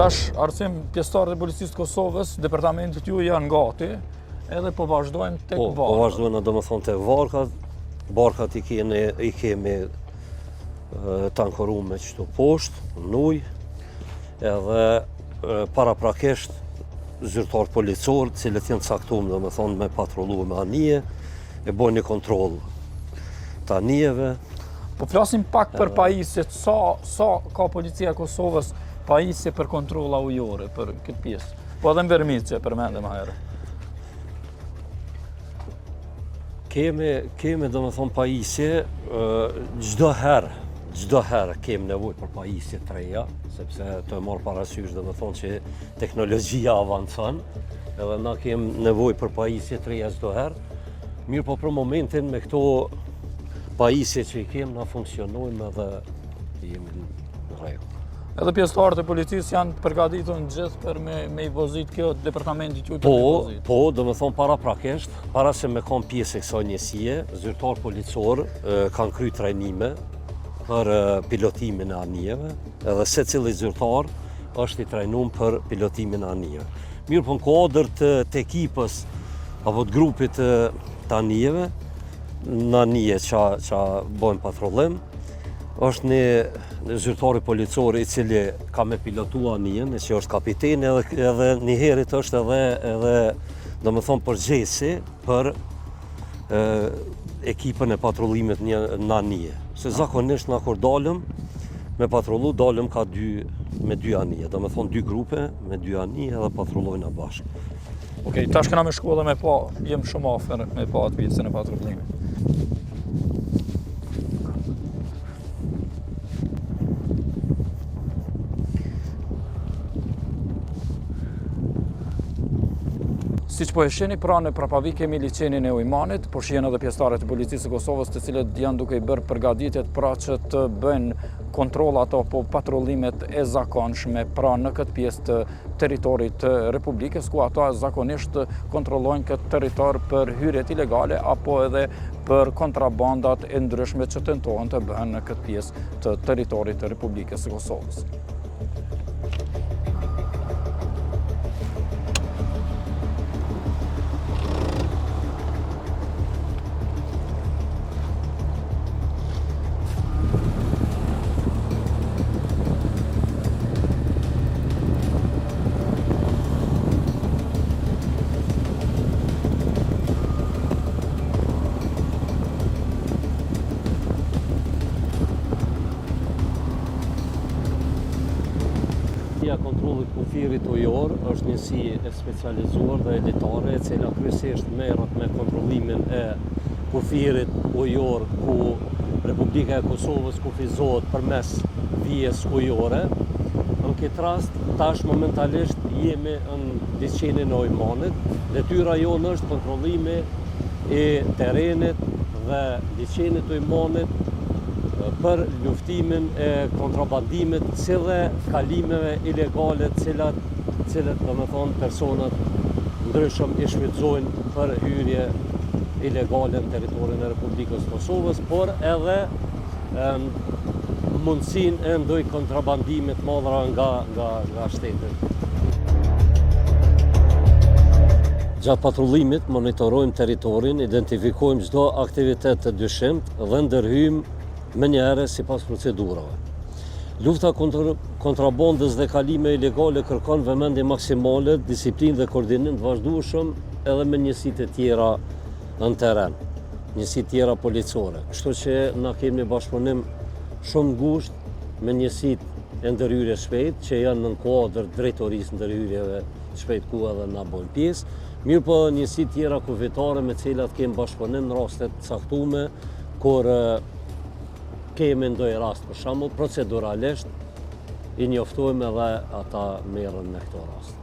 Tash arsim pjesëtarët e policisë të Kosovës, departamentet ju janë gati, edhe po vazhdojnë tek varkat. Po vazhdojnë domethënë tek varkat. Barkat i kemi të ankoruar me çto poshtë, në ujë, edhe paraprakisht zyrtar policor, të cilët janë caktuar domethënë me patrullu me anije, e bojnë një kontroll të anijeve. Po flasim pak për pajisjet, sa ka policia e Kosovës pajisje për kontrolla ujore për këtë pjesë. Po edhe në Vermicë që përmendëm herë. Kemi domethënë pajisje çdo herë kemi nevojë për pajisje të reja, sepse të marr parasysh domethënë që teknologjia avancon, edhe na kemi nevojë për pajisje të reja çdo herë. Mirë, po për momentin me këto pajisje që i kemi na funksionojmë edhe jemi në rregull. Edhe pjesëtarët e policisë janë përgatitur gjithë për me i vozit kjo departamentit ju për me vozit? Po, domethënë paraprakisht, para se me kanë pjesë e kësaj njësie, zyrtar policor kanë kryer trajnime për pilotimin e anijeve, edhe secili zyrtar është i trajnuar për pilotimin e anijeve. Mirë, po në kuadër të ekipës apo të grupit të anijeve, në anije që bojnë patrollim, është një zyrtari policor i cili ka me pilotu anijen, që është kapiteni, edhe një herit është edhe domethënë përgjegjësi për ekipën e patrullimit në anije. Se zakonisht na kur dalëm me patrullu, dalëm me dy anije, domethënë dy grupe me dy anije edhe patrullojnë bashkë. Okej, tash kena me shku edhe me pa, jem shumë afër me pa atë pjesën e patrullimit. Siç po e shihni pra në Prapavi kemi liçenin e Ujmanit, por shihen edhe pjesëtarët e policisë së Kosovës të cilët janë duke i bërë përgatitjet pra që të bëjnë kontrollat apo patrullimet e zakonshme pra në këtë pjesë të territorit të Republikës, ku ata zakonisht kontrollojnë këtë territor për hyrjet ilegale apo edhe për kontrabandat e ndryshme që tentohen të bëhen në këtë pjesë të territorit të Republikës së Kosovës. Kontrollit kufirit ujor është njësi e specializuar dhe elitare, e cila kryesisht merret me kontrollimin e kufirit ujor, ku Republika e Kosovës kufizohet përmes vijës ujore. Në këtë rast, tash momentalisht jemi në liçenin e Ujmanit. Detyra jonë është kontrollimi i terrenit dhe liçenit të Ujmanit për luftimin e kontrabandimit si dhe kalimeve ilegale cilat domethënë personat ndryshëm i shfrytëzojnë për hyrje ilegale në territorin e Republikës Kosovës, por edhe mundësinë e ndonjë kontrabandimit madhra nga shtetet. Gjatë patrullimit monitorojmë territorin, identifikojmë çdo aktivitet të dyshimt dhe ndërhyjmë me njëherë sipas procedurave. Lufta kontrabandës dhe kalime ilegale kërkon vëmendje maksimale, disiplinë dhe koordinim të vazhdueshëm edhe me njësitë e tjera në terren, njësitë tjera policore. Kështu që na kemi një bashkëpunim shumë ngushtë me njësitë e ndërhyrjes shpejt, që janë në kuadër drejtorisë ndërhyrjeve shpejt ku edhe na bojnë pjesë, mirë po njësitë tjera kufitare me cilat kemi bashkëpunim në raste të caktuara, kur kemi ndonjë rast, për shembull, proceduralisht i njoftojmë edhe ata merren në këto rast.